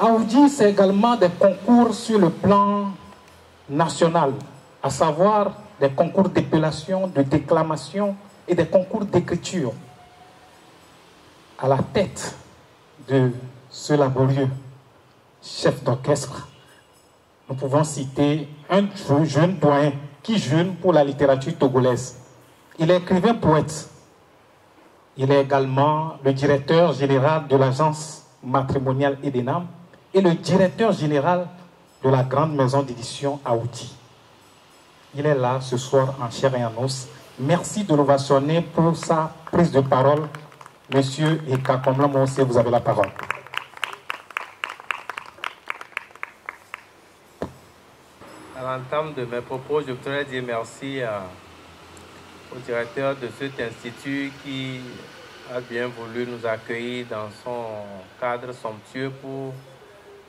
Aoudi, c'est également des concours sur le plan national, à savoir des concours d'épellation, de déclamation et des concours d'écriture. À la tête de ce laborieux chef d'orchestre, nous pouvons citer un jeune doyen qui jeûne pour la littérature togolaise. Il est écrivain poète. Il est également le directeur général de l'agence matrimoniale Edenam et le directeur général de la grande maison d'édition Aoudi. Il est là ce soir en chair et en os. Merci de l'ovationner pour sa prise de parole. Monsieur Eka Komla Monsé, vous avez la parole. À l'entame de mes propos, je voudrais dire merci au directeur de cet institut qui a bien voulu nous accueillir dans son cadre somptueux pour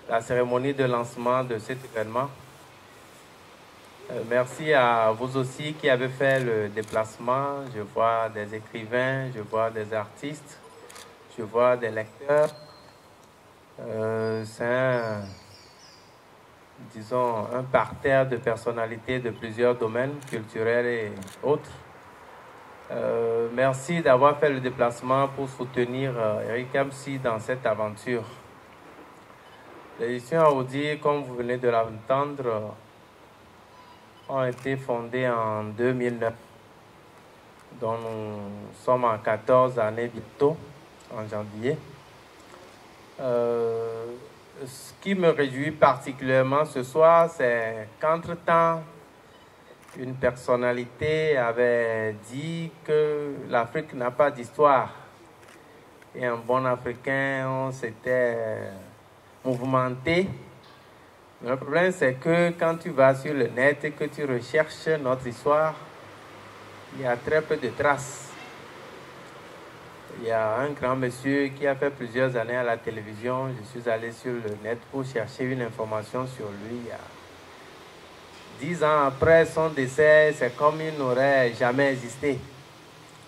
la cérémonie de lancement de cet événement. Merci à vous aussi qui avez fait le déplacement. Je vois des écrivains, je vois des artistes, je vois des lecteurs. C'est disons, un parterre de personnalités de plusieurs domaines culturels et autres. Merci d'avoir fait le déplacement pour soutenir Eric Amsi dans cette aventure. L'édition Aoudi, comme vous venez de l'entendre, ont été fondées en 2009, dont nous sommes en 14 années bientôt, en janvier. Ce qui me réjouit particulièrement ce soir, c'est qu'entre-temps, une personnalité avait dit que l'Afrique n'a pas d'histoire. Et un bon Africain, on s'était mouvementé. Mais le problème, c'est que quand tu vas sur le net et que tu recherches notre histoire, il y a très peu de traces. Il y a un grand monsieur qui a fait plusieurs années à la télévision. Je suis allé sur le net pour chercher une information sur lui. 10 ans après son décès, c'est comme il n'aurait jamais existé.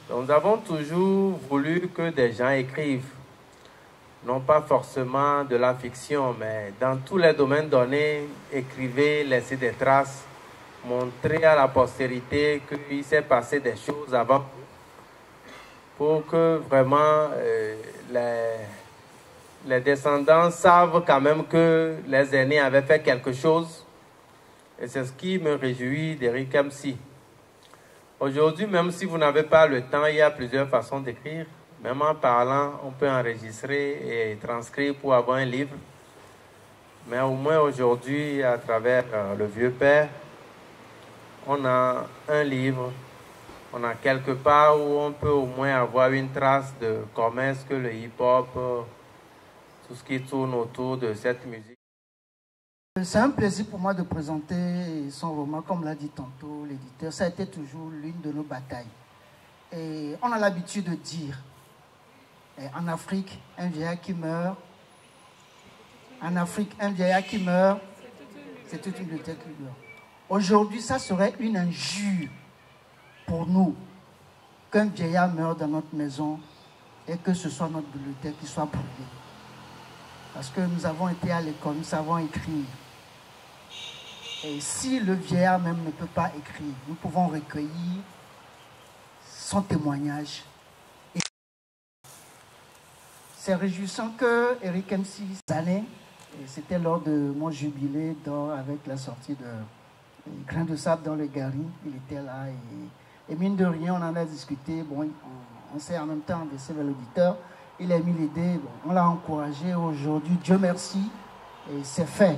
Donc, nous avons toujours voulu que des gens écrivent. Non pas forcément de la fiction, mais dans tous les domaines donnés, écrivez, laissez des traces, montrez à la postérité qu'il s'est passé des choses avant, pour que vraiment les descendants savent quand même que les aînés avaient fait quelque chose. Et c'est ce qui me réjouit d'Eric Amsi. Aujourd'hui, même si vous n'avez pas le temps, il y a plusieurs façons d'écrire. Même en parlant, on peut enregistrer et transcrire pour avoir un livre. Mais au moins aujourd'hui, à travers le Vieux Père, on a un livre. On a quelque part où on peut au moins avoir une trace de comment est-ce que le hip-hop, tout ce qui tourne autour de cette musique. C'est un plaisir pour moi de présenter son roman, comme l'a dit tantôt l'éditeur. Ça a été toujours l'une de nos batailles. Et on a l'habitude de dire, en Afrique, un vieillard qui meurt, en Afrique, un vieillard qui meurt, c'est toute une bibliothèque qui meurt. Aujourd'hui, ça serait une injure pour nous qu'un vieillard meure dans notre maison et que ce soit notre bibliothèque qui soit brûlée. Parce que nous avons été à l'école, nous savons écrire. Et si le vieillard même ne peut pas écrire, nous pouvons recueillir son témoignage. C'est réjouissant que Eric Amsi, années, c'était lors de mon jubilé avec la sortie de Grain de sable dans le Gary, il était là et mine de rien, on en a discuté. Bon, on s'est en même temps adressé vers l'auditeur. Il a mis l'idée, bon, on l'a encouragé aujourd'hui, Dieu merci, et c'est fait.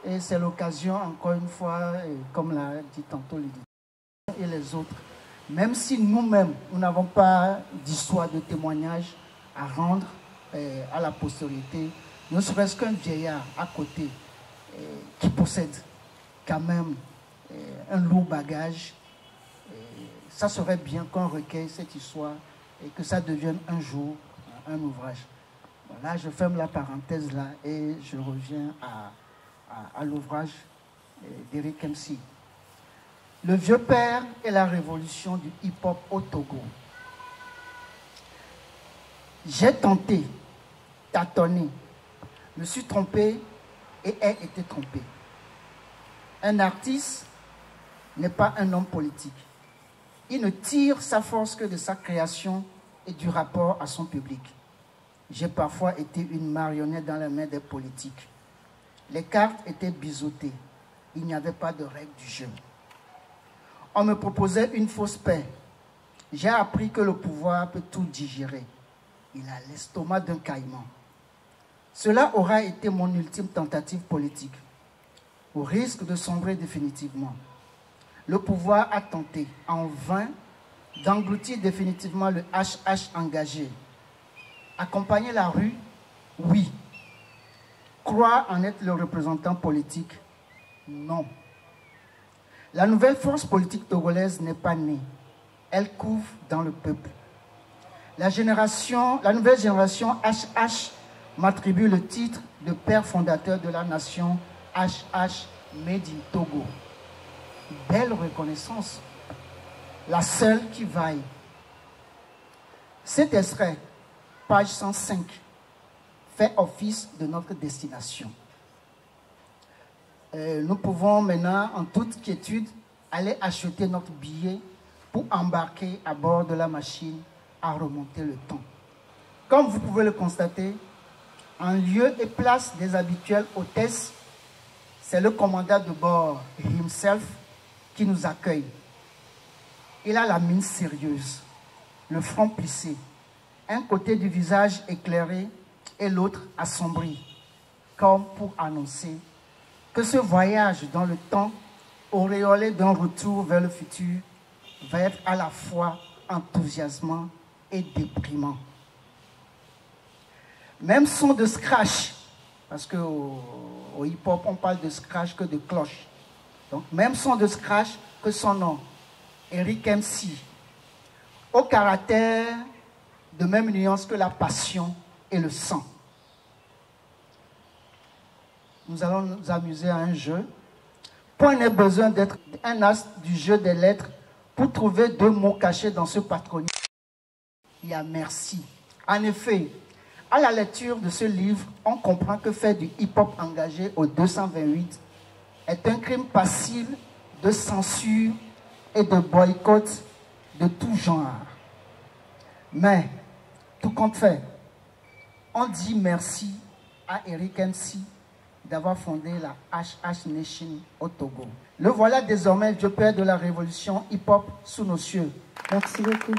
Et c'est l'occasion, encore une fois, comme l'a dit tantôt l'éditeur et les autres, même si nous-mêmes, nous n'avons pas d'histoire de témoignage à rendre à la postérité, ne serait-ce qu'un vieillard à côté qui possède quand même un lourd bagage, ça serait bien qu'on recueille cette histoire et que ça devienne un jour un ouvrage. Voilà, je ferme la parenthèse là et je reviens à l'ouvrage d'Eric Amsi. Le Vieux Père et la révolution du hip-hop au Togo. J'ai tenté, tâtonné, me suis trompé et ai été trompé. Un artiste n'est pas un homme politique. Il ne tire sa force que de sa création et du rapport à son public. J'ai parfois été une marionnette dans les mains des politiques. Les cartes étaient biseautées. Il n'y avait pas de règle du jeu. On me proposait une fausse paix. J'ai appris que le pouvoir peut tout digérer. Il a l'estomac d'un caïman. Cela aura été mon ultime tentative politique, au risque de sombrer définitivement. Le pouvoir a tenté, en vain, d'engloutir définitivement le HH engagé. Accompagner la rue, oui. Croire en être le représentant politique, non. La nouvelle force politique togolaise n'est pas née. Elle couve dans le peuple. La nouvelle génération HH m'attribue le titre de père fondateur de la nation HH Made in Togo. Belle reconnaissance, la seule qui vaille. Cet extrait, page 105, fait office de notre destination. Nous pouvons maintenant, en toute quiétude, aller acheter notre billet pour embarquer à bord de la machine à remonter le temps. Comme vous pouvez le constater, en lieu et place des habituelles hôtesses, c'est le commandant de bord himself qui nous accueille. Il a la mine sérieuse, le front plissé, un côté du visage éclairé et l'autre assombri, comme pour annoncer que ce voyage dans le temps, auréolé d'un retour vers le futur, va être à la fois enthousiasmant et déprimant. Même son de scratch, parce qu'au hip-hop, on parle de scratch que de cloche. Donc, même son de scratch que son nom, Eric MC, au caractère de même nuance que la passion et le sang. Nous allons nous amuser à un jeu. Point n'est besoin d'être un as du jeu des lettres pour trouver deux mots cachés dans ce patronyme. Il y a merci. En effet, à la lecture de ce livre, on comprend que faire du hip-hop engagé au 228 est un crime passible de censure et de boycott de tout genre. Mais, tout compte fait, on dit merci à Eric MC d'avoir fondé la HH Nation au Togo. Le voilà désormais vieux père de la révolution hip-hop sous nos cieux. Merci beaucoup.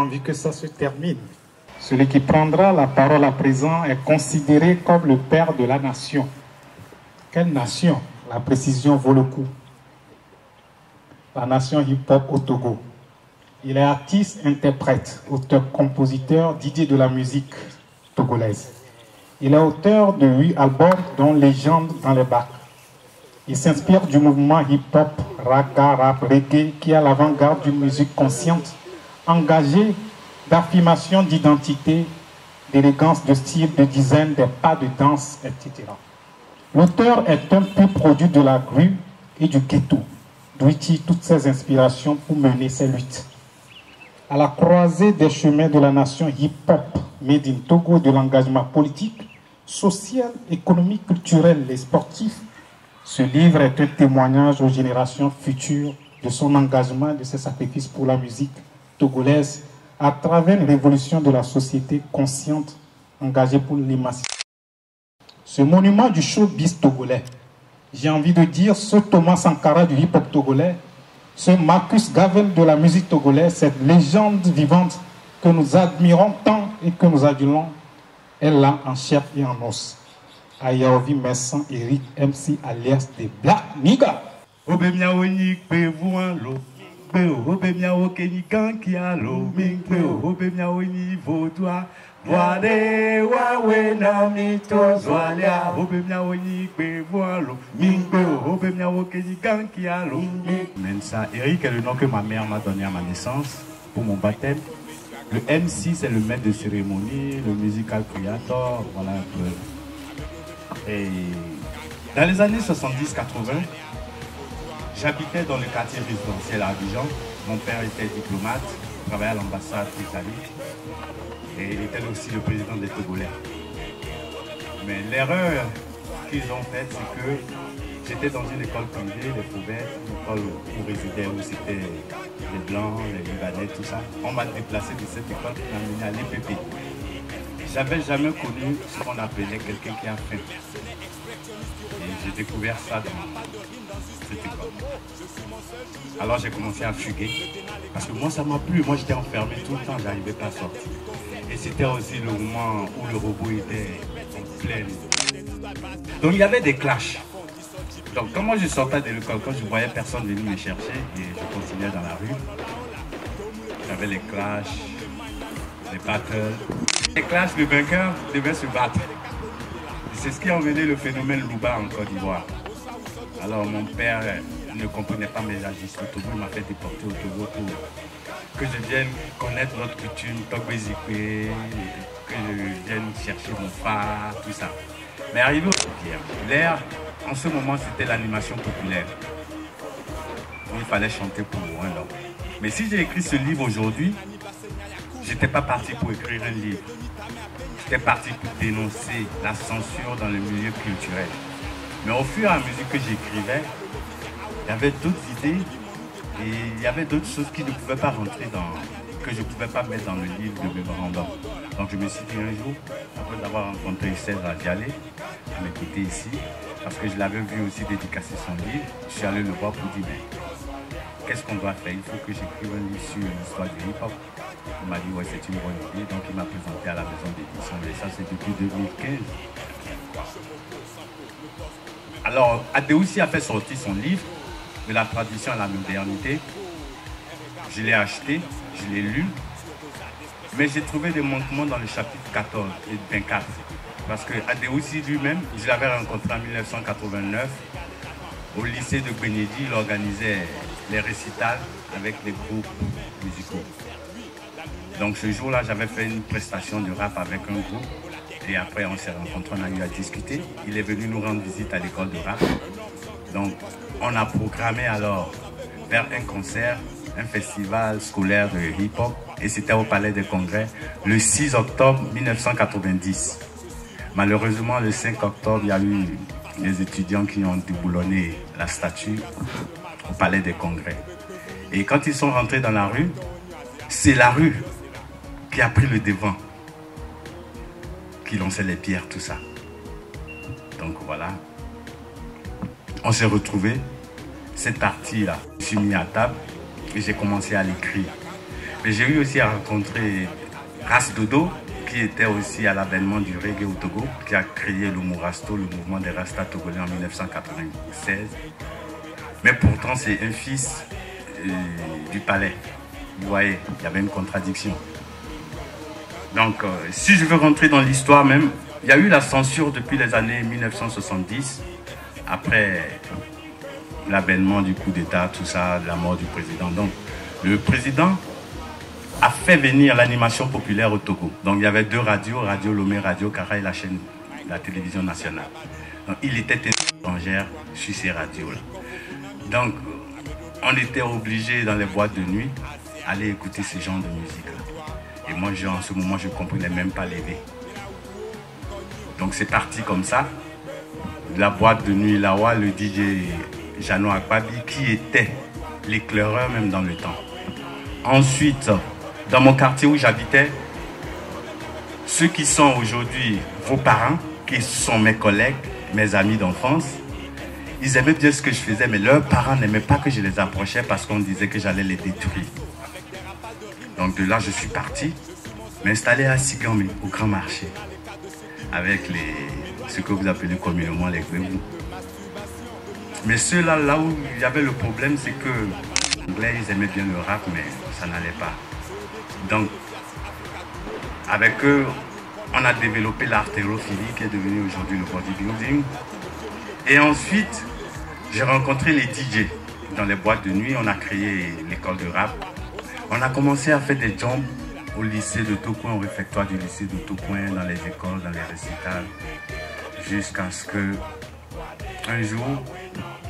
envie que ça se termine. Celui qui prendra la parole à présent est considéré comme le père de la nation. Quelle nation? La précision vaut le coup. La nation hip-hop au Togo. Il est artiste, interprète, auteur-compositeur, DJ de la musique togolaise. Il est auteur de 8 albums, dont Légende dans les bacs. Il s'inspire du mouvement hip-hop, raga, rap, reggae, qui est à l'avant-garde d'une musique consciente, engagée, d'affirmation d'identité, d'élégance de style, de design, des pas de danse, etc. L'auteur est un pur produit de la rue et du ghetto, d'où il tire toutes ses inspirations pour mener ses luttes. À la croisée des chemins de la nation hip-hop, made in Togo, de l'engagement politique, social, économique, culturel et sportif, ce livre est un témoignage aux générations futures de son engagement et de ses sacrifices pour la musique togolaise à travers une révolution de la société consciente engagée pour l'émancipation. Ce monument du showbiz togolais, j'ai envie de dire ce Thomas Sankara du hip-hop togolais, ce Marcus Garvey de la musique togolaise, cette légende vivante que nous admirons tant et que nous adulons, est là en chair et en os. Ayaovi Messan Eric MC alias des Black Nigga. Mensa Eric est le nom que ma mère m'a donné à ma naissance pour mon baptême. Le MC c'est le maître de cérémonie, le musical creator, voilà un peu. Et dans les années 70-80, j'habitais dans le quartier résidentiel à Abidjan. Mon père était diplomate, travaillait à l'ambassade britannique et il était aussi le président des Togolais. Mais l'erreur qu'ils ont faite, c'est que j'étais dans une école privée, les Fauvettes, une école où résidaient, où c'était les Blancs, les Libanais, tout ça. On m'a déplacé de cette école pour m'amener à l'EPP. J'avais jamais connu ce qu'on appelait quelqu'un qui a faim. Et j'ai découvert ça dans cette école. Alors j'ai commencé à fuguer. Parce que moi ça m'a plu. Moi j'étais enfermé tout le temps, j'arrivais pas à sortir. Et c'était aussi le moment où le robot était en pleine. Donc il y avait des clashs. Donc quand moi je sortais de l'école, quand je voyais personne venir me chercher, et je continuais dans la rue, j'avais les clashs, les battles. Les clashs, le vainqueur devait se battre. C'est ce qui a emmené le phénomène Louba en Côte d'Ivoire. Alors mon père ne comprenait pas mes agissements au Togo, il m'a fait déporter au Togo pour que je vienne connaître notre coutume, Togwezikwe, que je vienne chercher mon phare, tout ça. Mais arrivé au Togo, l'air, en ce moment, c'était l'animation populaire. Il fallait chanter pour un homme. Mais si j'ai écrit ce livre aujourd'hui, je n'étais pas parti pour écrire un livre. J'étais parti pour dénoncer la censure dans le milieu culturel. Mais au fur et à mesure que j'écrivais, il y avait d'autres idées et il y avait d'autres choses qui ne pouvaient pas rentrer que je ne pouvais pas mettre dans le livre de mémorandum. Donc je me suis dit un jour, après avoir rencontré César Dialé, à mes côtés ici, parce que je l'avais vu aussi dédicacer son livre, je suis allé le voir pour dire, mais qu'est-ce qu'on doit faire? Il faut que j'écrive un livre sur l'histoire du hip-hop. Il m'a dit, ouais, c'est une bonne idée, donc il m'a présenté à la maison d'édition, et ça c'est depuis 2015. Alors, Adéoussi a fait sortir son livre, de la tradition à la modernité. Je l'ai acheté, je l'ai lu, mais j'ai trouvé des manquements dans le chapitre 14 et 24. Parce que Adéoussi lui-même, je l'avais rencontré en 1989, au lycée de Bénédi, il organisait les récitals avec les groupes musicaux. Donc ce jour-là, j'avais fait une prestation de rap avec un groupe. Et après, on s'est rencontrés, on a eu à discuter. Il est venu nous rendre visite à l'école de rap. Donc, on a programmé alors vers un concert, un festival scolaire de hip-hop. Et c'était au Palais des Congrès le 6 octobre 1990. Malheureusement, le 5 octobre, il y a eu des étudiants qui ont déboulonné la statue au Palais des Congrès. Et quand ils sont rentrés dans la rue, c'est la rue qui a pris le devant, qui lançait les pierres, tout ça. Donc voilà, on s'est retrouvés, cette partie-là, je suis mis à table et j'ai commencé à l'écrire. Mais j'ai eu aussi à rencontrer Ras Dodo, qui était aussi à l'avènement du reggae au Togo, qui a créé le Mourasto, le mouvement des Rastas togolais en 1996. Mais pourtant, c'est un fils du palais. Vous voyez, il y avait une contradiction. Donc, si je veux rentrer dans l'histoire même, il y a eu la censure depuis les années 1970, après l'avènement du coup d'État, tout ça, la mort du président. Donc, le président a fait venir l'animation populaire au Togo. Donc, il y avait deux radios, Radio Lomé, Radio Kara et la chaîne, la télévision nationale. Donc, il était étrangère sur ces radios-là. Donc, on était obligé dans les boîtes de nuit aller écouter ce genre de musique-là. Et moi, en ce moment, je ne comprenais même pas l'aider. Donc, c'est parti comme ça. La boîte de nuit Lawa, le DJ Jano Akbabi, qui était l'éclaireur même dans le temps. Ensuite, dans mon quartier où j'habitais, ceux qui sont aujourd'hui vos parents, qui sont mes collègues, mes amis d'enfance, ils aimaient bien ce que je faisais, mais leurs parents n'aimaient pas que je les approchais parce qu'on disait que j'allais les détruire. Donc de là, je suis parti m'installer à Sigamé, au Grand Marché, avec ce que vous appelez communément les Gbegou. Mais ceux-là, là où il y avait le problème, c'est que les Anglais, ils aimaient bien le rap, mais ça n'allait pas. Donc, avec eux, on a développé l'artérophilie qui est devenu aujourd'hui le bodybuilding. Et ensuite, j'ai rencontré les DJ dans les boîtes de nuit. On a créé l'école de rap. On a commencé à faire des jumps au lycée de Tocoin, au réfectoire du lycée de Tocoin, dans les écoles, dans les récitals, jusqu'à ce que un jour,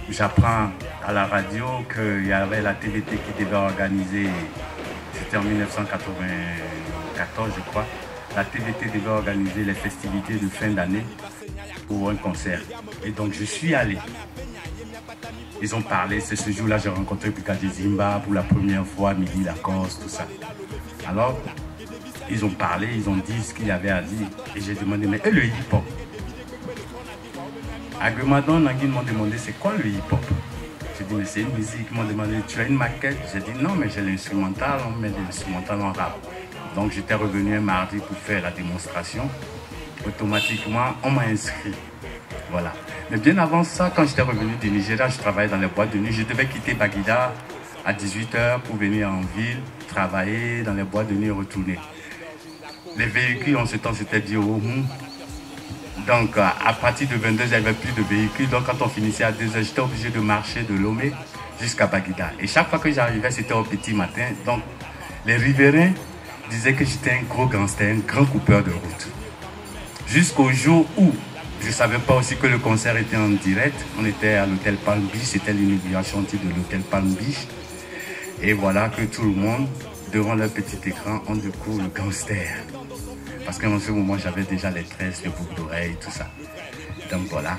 j'apprends à la radio qu'il y avait la TVT qui devait organiser, c'était en 1994 je crois, la TVT devait organiser les festivités de fin d'année pour un concert. Et donc je suis allé. Ils ont parlé, c'est ce jour-là j'ai rencontré Brigadier Zimba pour la première fois, Midi Lacoste, tout ça. Alors, ils ont parlé, ils ont dit ce qu'il y avait à dire. Et j'ai demandé, mais et le hip-hop? Agremadon, Nagui m'ont demandé, c'est quoi le hip-hop? J'ai dit, mais c'est une musique. Ils m'ont demandé, tu as une maquette? J'ai dit, non, mais j'ai l'instrumental, on met l'instrumental en rap. Donc j'étais revenu un mardi pour faire la démonstration. Automatiquement, on m'a inscrit. Voilà. Mais bien avant ça, quand j'étais revenu du Nigeria, je travaillais dans les boîtes de nuit. Je devais quitter Baguida à 18 h pour venir en ville, travailler dans les boîtes de nuit et retourner. Les véhicules, en ce temps, c'était dit au Donc, à partir de 22 h, il n'y avait plus de véhicules. Donc, quand on finissait à 2 h, j'étais obligé de marcher de Lomé jusqu'à Baguida. Et chaque fois que j'arrivais, c'était au petit matin. Donc, les riverains disaient que j'étais un gros gangster, un grand coupeur de route. Jusqu'au jour où je ne savais pas aussi que le concert était en direct. On était à l'hôtel Palm Beach, c'était l'inauguration de l'hôtel Palm Beach. Et voilà que tout le monde, devant leur petit écran, on découvre le gangster. Parce qu'en ce moment, j'avais déjà les tresses, les boucles d'oreilles, tout ça. Donc voilà.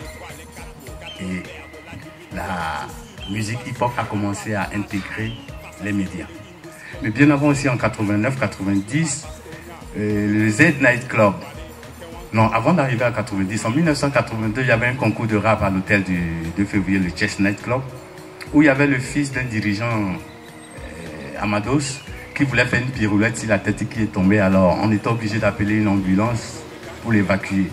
Et la musique hip-hop a commencé à intégrer les médias. Mais bien avant aussi, en 89-90, le Z Night Club. Non, avant d'arriver à 90, en 1982, il y avait un concours de rap à l'hôtel du 2 février, le Chess Night Club, où il y avait le fils d'un dirigeant, Amados, qui voulait faire une pirouette sur la tête qui est tombée. Alors, on était obligé d'appeler une ambulance pour l'évacuer.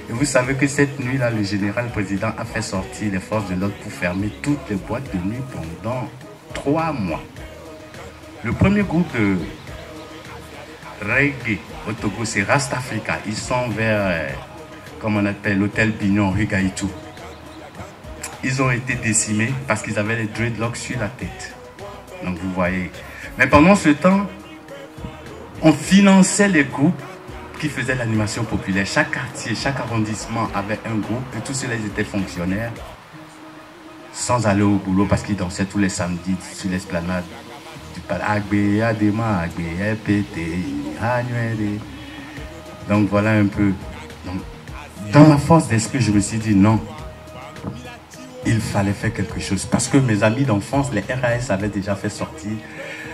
Et vous savez que cette nuit-là, le général président a fait sortir les forces de l'ordre pour fermer toutes les boîtes de nuit pendant 3 mois. Le premier groupe de reggae au Togo, c'est Rastafrica. Ils sont vers, comme on appelle, l'hôtel Bignon, rue Gaïtou. Ils ont été décimés parce qu'ils avaient les dreadlocks sur la tête. Donc vous voyez. Mais pendant ce temps, on finançait les groupes qui faisaient l'animation populaire. Chaque quartier, chaque arrondissement avait un groupe et tous ceux-là étaient fonctionnaires sans aller au boulot parce qu'ils dansaient tous les samedis sur l'esplanade. Donc voilà un peu. Donc, dans ma force d'esprit, je me suis dit non, il fallait faire quelque chose. Parce que mes amis d'enfance, les RAS avaient déjà fait sortir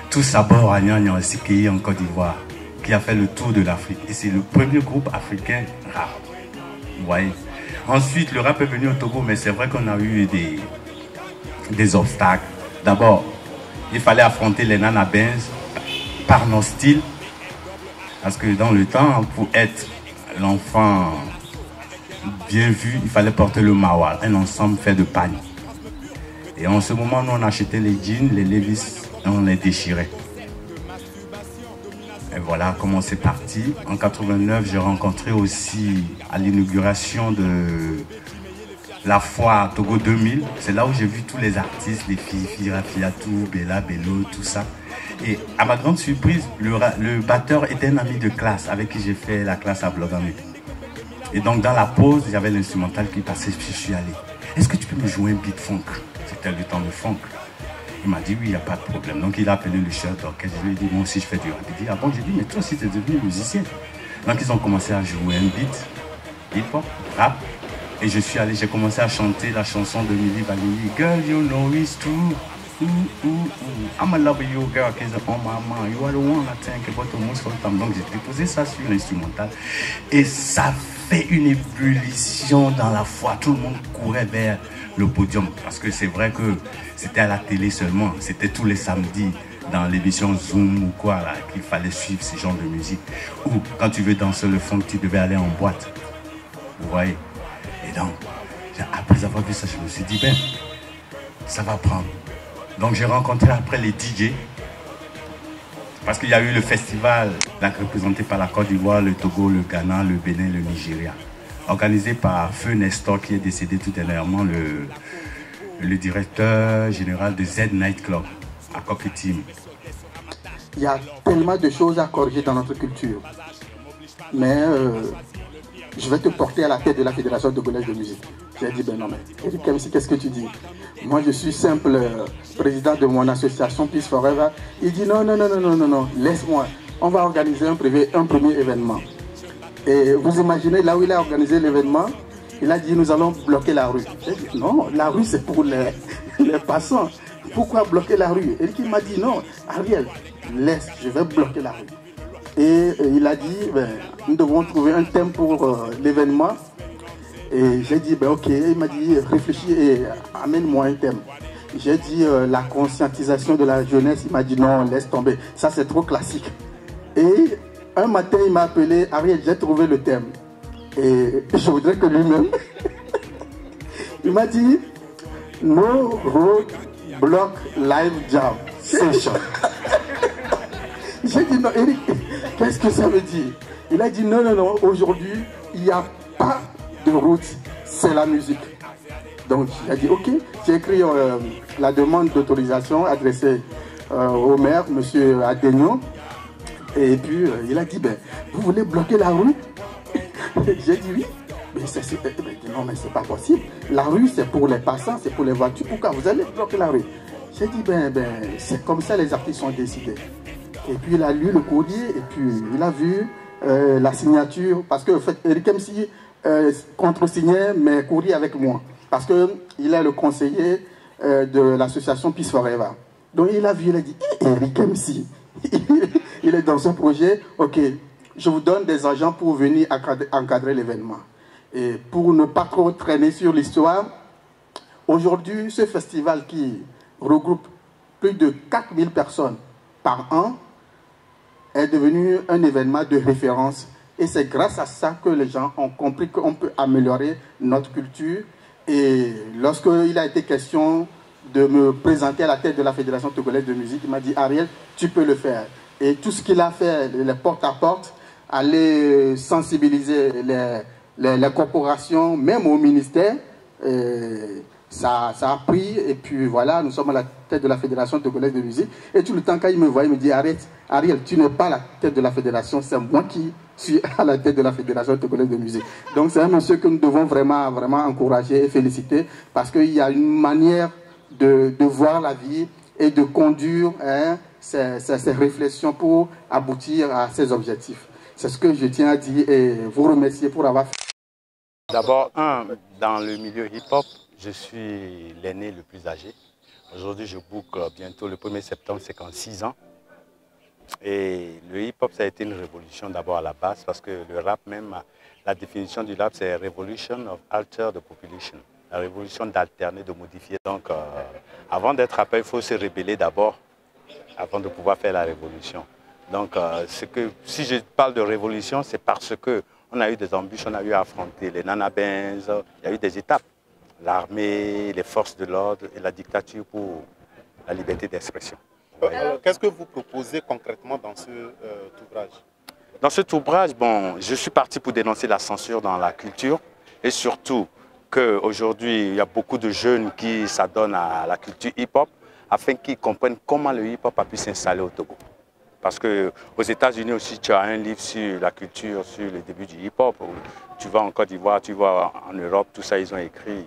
tout Sabor à Nyan en Siki en Côte d'Ivoire, qui a fait le tour de l'Afrique. Et c'est le premier groupe africain rap. Vous voyez. Ensuite, le rap est venu au Togo, mais c'est vrai qu'on a eu des obstacles. D'abord, il fallait affronter les Nana Benz par nos styles. Parce que dans le temps, pour être l'enfant bien vu, il fallait porter le mawar, un ensemble fait de pagne. Et en ce moment, nous on achetait les jeans, les Levi's, et on les déchirait. Et voilà comment c'est parti. En 89, j'ai rencontré aussi à l'inauguration de la foire Togo 2000. C'est là où j'ai vu tous les artistes, les filles, Rafiatou, Bella, Bello, tout ça. Et à ma grande surprise, le batteur était un ami de classe avec qui j'ai fait la classe à Blogamé. Et donc dans la pause, il y avait l'instrumental qui passait, je suis allé. Est-ce que tu peux me jouer un beat funk? C'était le temps de funk. Il m'a dit oui, il n'y a pas de problème. Donc il a appelé le chef d'orchestre. Je lui ai dit moi aussi je fais du rap. Il dit ah bon, j'ai dit mais toi aussi tu es devenu musicien. Donc ils ont commencé à jouer un beat, hip-hop, rap. Et je suis allé, j'ai commencé à chanter la chanson de Milli Vanilli. Girl, you know it's true. I'm a love you girl, cause on my mind. You are the one I think about the most of the time. Donc j'ai déposé ça sur l'instrumental. Et ça fait une ébullition dans la foi. Tout le monde courait vers le podium. Parce que c'est vrai que c'était à la télé seulement. C'était tous les samedis dans l'émission Zoom ou quoi là qu'il fallait suivre ce genre de musique. Ou quand tu veux danser le funk, tu devais aller en boîte. Vous voyez? Et donc, après avoir vu ça, je me suis dit, ben, ça va prendre. Donc j'ai rencontré après les DJ. Parce qu'il y a eu le festival représenté par la Côte d'Ivoire, le Togo, le Ghana, le Bénin, le Nigeria. Organisé par Feu Nestor qui est décédé tout dernièrement, le directeur général de Z Night Club à Coquetim. Il y a tellement de choses à corriger dans notre culture. Mais je vais te porter à la tête de la Fédération togolaise de musique. J'ai dit, ben non, mais Eric MC, qu'est-ce que tu dis? Moi, je suis simple président de mon association Peace Forever. Il dit, non, laisse-moi. On va organiser un premier événement. Et vous imaginez, là où il a organisé l'événement, il a dit, nous allons bloquer la rue. J'ai dit, non, la rue, c'est pour les passants. Pourquoi bloquer la rue? Eric m'a dit, non, Ariel, laisse, je vais bloquer la rue. Et il a dit, ben, nous devons trouver un thème pour l'événement. Et j'ai dit, ben ok, il m'a dit, réfléchis et amène-moi un thème. J'ai dit, la conscientisation de la jeunesse. Il m'a dit, non, laisse tomber, ça c'est trop classique. Et un matin, il m'a appelé, Ariel, j'ai trouvé le thème. Et je voudrais que lui-même, il m'a dit, no road block live jam session. J'ai dit, non, Eric, qu'est-ce que ça veut dire? Il a dit, non, aujourd'hui, il n'y a pas de route, c'est la musique. Donc, il a dit, ok, j'ai écrit la demande d'autorisation adressée au maire, M. Adegno. Et puis, il a dit, ben, vous voulez bloquer la rue? J'ai dit, oui. Mais non, mais c'est pas possible. La rue, c'est pour les passants, c'est pour les voitures. Pourquoi vous allez bloquer la rue? J'ai dit, ben, c'est comme ça les artistes ont décidé. Et puis il a lu le courrier et puis il a vu la signature. Parce que en fait, Eric MC contre-signait mes courriers avec moi. Parce qu'il est le conseiller de l'association Peace Forever. Donc il a vu, il a dit, Eric MC, il est dans ce projet. Ok, je vous donne des agents pour venir encadrer l'événement. Et pour ne pas trop traîner sur l'histoire, aujourd'hui, ce festival qui regroupe plus de 4000 personnes par an, est devenu un événement de référence. Et c'est grâce à ça que les gens ont compris qu'on peut améliorer notre culture. Et lorsqu'il a été question de me présenter à la tête de la Fédération togolaise de musique, il m'a dit, Ariel, tu peux le faire. Et tout ce qu'il a fait, les porte-à-porte, aller sensibiliser les corporations, même au ministère, ça a pris. Et puis voilà, nous sommes à la tête de la Fédération togolaise de musique. Et tout le temps, quand il me voit, il me dit, arrête, Ariel, tu n'es pas à la tête de la fédération, c'est moi qui suis à la tête de la Fédération togolaise de musique. Donc c'est un monsieur que nous devons vraiment encourager et féliciter, parce qu'il y a une manière de voir la vie et de conduire ces réflexions pour aboutir à ces objectifs. C'est ce que je tiens à dire et vous remercier pour avoir fait. D'abord, dans le milieu hip-hop, je suis l'aîné le plus âgé. Aujourd'hui, je book bientôt le 1er septembre, 56 ans. Et le hip-hop, ça a été une révolution d'abord à la base, parce que le rap même, la définition du rap, c'est Revolution of Alter the Population. La révolution d'alterner, de modifier. Donc, avant d'être rappeur, il faut se rébeller d'abord, avant de pouvoir faire la révolution. Donc, si je parle de révolution, c'est parce qu'on a eu des embûches, on a eu à affronter les nanabins, il y a eu des étapes. L'armée, les forces de l'ordre et la dictature pour la liberté d'expression. Alors, qu'est-ce que vous proposez concrètement dans cet ouvrage? Dans cet ouvrage, bon, je suis parti pour dénoncer la censure dans la culture et surtout qu'aujourd'hui, il y a beaucoup de jeunes qui s'adonnent à la culture hip-hop afin qu'ils comprennent comment le hip-hop a pu s'installer au Togo. Parce qu'aux États-Unis aussi, tu as un livre sur la culture, sur le début du hip-hop. Tu vas en Côte d'Ivoire, tu vas en Europe, tout ça, ils ont écrit.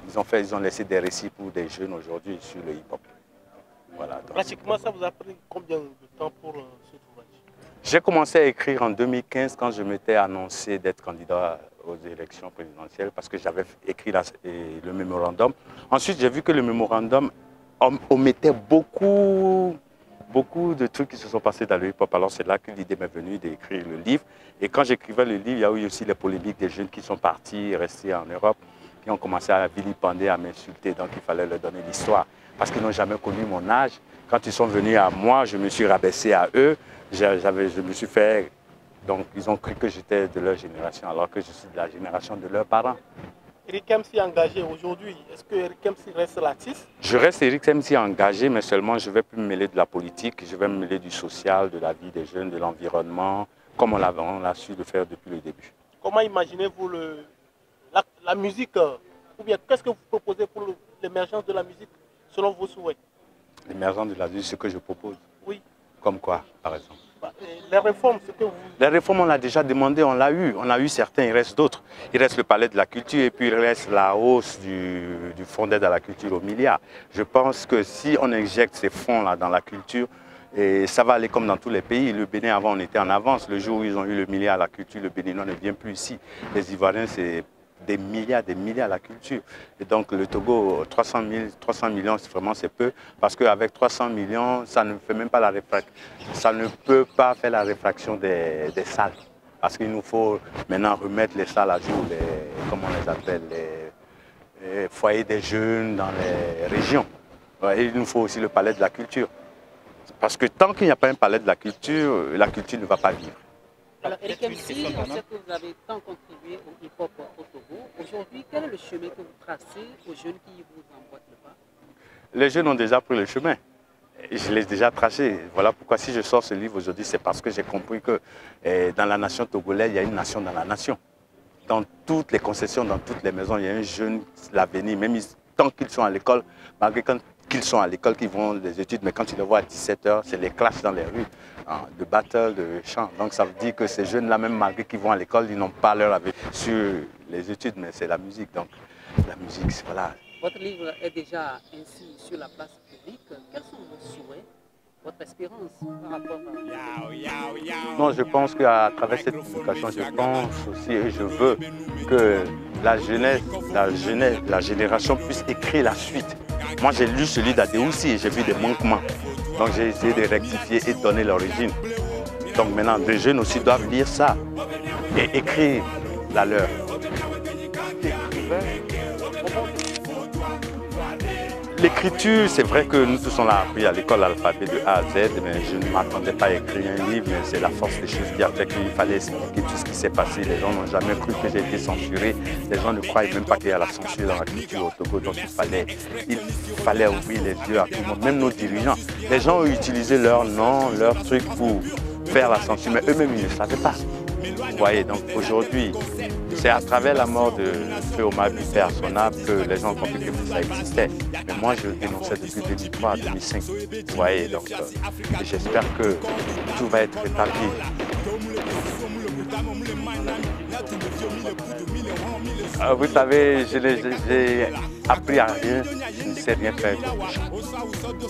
Ils ont laissé des récits pour des jeunes aujourd'hui sur le hip-hop. Voilà, pratiquement, ça vous a pris combien de temps pour cet ouvrage? J'ai commencé à écrire en 2015 quand je m'étais annoncé d'être candidat aux élections présidentielles parce que j'avais écrit le mémorandum. Ensuite, j'ai vu que le mémorandum omettait beaucoup de trucs qui se sont passés dans le hip-hop. Alors c'est là que l'idée m'est venue d'écrire le livre. Et quand j'écrivais le livre, il y a eu aussi les polémiques des jeunes qui sont partis, restés en Europe, qui ont commencé à vilipender, à m'insulter. Donc il fallait leur donner l'histoire. Parce qu'ils n'ont jamais connu mon âge. Quand ils sont venus à moi, je me suis rabaissé à eux. Je me suis fait... Donc ils ont cru que j'étais de leur génération, alors que je suis de la génération de leurs parents. Eric MC engagé aujourd'hui, est-ce que Eric MC reste l'artiste? Je reste Eric MC engagé, mais seulement je ne vais plus me mêler de la politique, je vais me mêler du social, de la vie des jeunes, de l'environnement, comme on a su le faire depuis le début. Comment imaginez-vous la musique, ou bien qu'est-ce que vous proposez pour l'émergence de la musique selon vos souhaits? L'émergence de la musique, ce que je propose? Oui. Comme quoi, par exemple? Les réformes, ce que vous... Les réformes, on l'a déjà demandé, on l'a eu. On a eu certains, il reste d'autres. Il reste le palais de la culture et puis il reste la hausse du fonds d'aide à la culture au milliard. Je pense que si on injecte ces fonds-là dans la culture, et ça va aller comme dans tous les pays. Le Bénin, avant, on était en avance. Le jour où ils ont eu le milliard à la culture, le Béninois ne vient plus ici. Les Ivoiriens, c'est des milliards à la culture. Et donc le Togo, 300 millions, vraiment c'est peu, parce qu'avec 300 millions, ça ne fait même pas ça ne peut pas faire la réfraction des salles. Parce qu'il nous faut maintenant remettre les salles à jour, comment on les appelle, les foyers des jeunes dans les régions. Et il nous faut aussi le palais de la culture. Parce que tant qu'il n'y a pas un palais de la culture ne va pas vivre. Alors, Eric MC, on sait que vous avez tant contribué au hip-hop au Togo. Aujourd'hui, quel est le chemin que vous tracez aux jeunes qui vous emboîtent le pas? Les jeunes ont déjà pris le chemin. Je l'ai déjà tracé. Voilà pourquoi si je sors ce livre aujourd'hui, c'est parce que j'ai compris que dans la nation togolaise, il y a une nation dans la nation. Dans toutes les concessions, dans toutes les maisons, il y a un jeune, l'avenir, même tant qu'ils sont à l'école, malgré qu'ils sont à l'école, qu'ils vont des études, mais quand tu les vois à 17 h, c'est les classes dans les rues, de battle, de chant. Donc ça veut dire que ces jeunes-là, même malgré qu'ils vont à l'école, ils n'ont pas leur avis sur les études, mais c'est la musique. Donc la musique, voilà. Votre livre est déjà ainsi sur la place publique. Quels sont vos souhaits, votre espérance par rapport à... Non, je pense qu'à travers cette publication, je pense aussi et je veux que la jeunesse, la génération puisse écrire la suite. Moi, j'ai lu celui d'Adéoussi et j'ai vu des manquements. Donc, j'ai essayé de rectifier et de donner l'origine. Donc, maintenant, les jeunes aussi doivent lire ça et écrire la leur. L'écriture, c'est vrai que nous tous on l'a appris à l'école l'alphabet de A à Z, mais je ne m'attendais pas à écrire un livre, mais c'est la force des choses qui a fait qu'il fallait expliquer tout ce qui s'est passé. Les gens n'ont jamais cru que j'ai été censuré. Les gens ne croient même pas qu'il y a la censure dans la culture au Togo, donc il fallait ouvrir les yeux à tout le monde, même nos dirigeants. Les gens ont utilisé leur nom, leur truc pour faire la censure, mais eux-mêmes ils ne savaient pas. Vous voyez, donc aujourd'hui, c'est à travers la mort de Feu Omabi, père son âme, que les gens ont compris que ça existait. Mais moi, je dénonçais depuis 2003 à 2005. Vous voyez, donc j'espère que tout va être rétabli. Vous savez, j'ai appris à rien, je ne sais rien faire.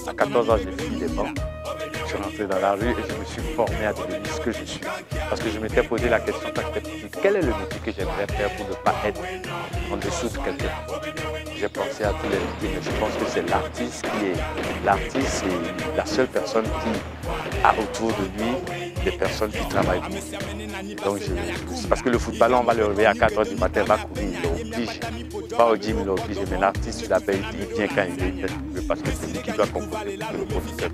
À 14 ans, j'ai fini les bancs. Je suis rentré dans la rue et je me suis formé à devenir ce que je suis. Parce que je m'étais posé la question quand j'étais petit, quel est le métier que j'aimerais faire pour ne pas être en dessous de quelqu'un? J'ai pensé à tous les métiers, mais je pense que c'est l'artiste qui est... L'artiste, c'est la seule personne qui a autour de lui des personnes qui travaillent pour lui. Donc, c'est parce que le footballeur, on va le réveiller à 4 h du matin, il va courir, il est obligé. Pas au gym, il est obligé, mais l'artiste, il appelle, il vient quand il veut, parce que c'est lui qui doit composer le producteur.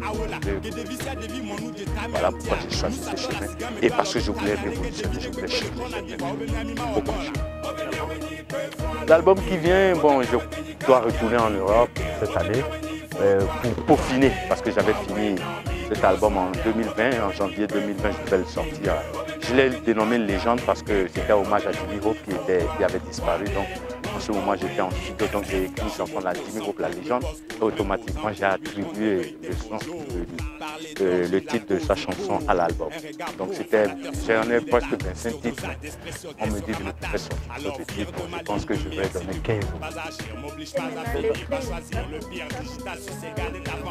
Voilà pourquoi j'ai choisi ce chemin. Et parce que je voulais révolutionner, je voulais changer. Beaucoup de choses. L'album qui vient, bon, je dois retourner en Europe cette année pour peaufiner, parce que j'avais fini cet album en 2020, en janvier 2020, je devais le sortir. Je l'ai dénommé Légende parce que c'était un hommage à Jimmy Hope qui avait disparu. Donc, en ce moment, j'étais en studio, donc j'ai écrit une chanson de Jimmy Hope, La Légende. Et automatiquement, j'ai attribué le titre de sa chanson à l'album. Donc, j'en ai presque 25 titres. On me dit de me faire sortir sur ce titre. Je pense que je vais donner 15.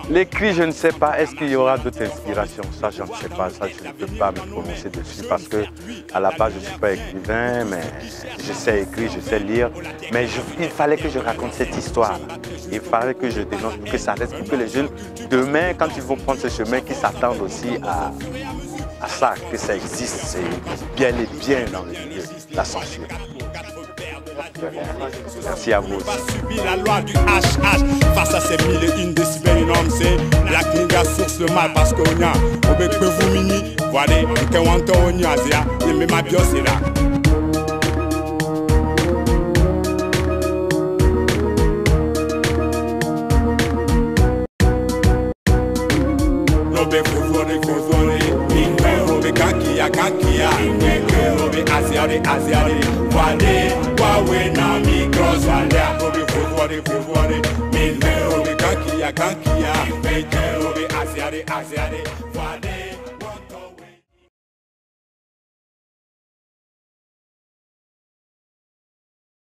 Les cris, je ne sais pas. Est-ce qu'il y aura d'autres inspirations? Ça, je ne sais pas. Ça, je ne peux pas me prononcer dessus parce que à la base, je ne suis pas écrivain, mais je sais écrire, je sais lire. Mais il fallait que je raconte cette histoire. Il fallait que je dénonce pour que ça reste, pour que les jeunes, demain, quand ils vont prendre ce chemin, qu'ils s'attendent aussi à ça, que ça existe. C'est bien et bien dans le milieu, la censure. Merci à vous aussi. La loi du HH face à ces mille et une décibels énormes, c'est Black Nigga source le mal parce qu'on y a au bec de vous mini, voilà, on peut entendre on y a zéa, et même ma bio c'est là. Robe fofore, robe kankia, robe asiare, wale, wawe na mi cross wale, robe fofore, robe kankia, robe asiare, wale.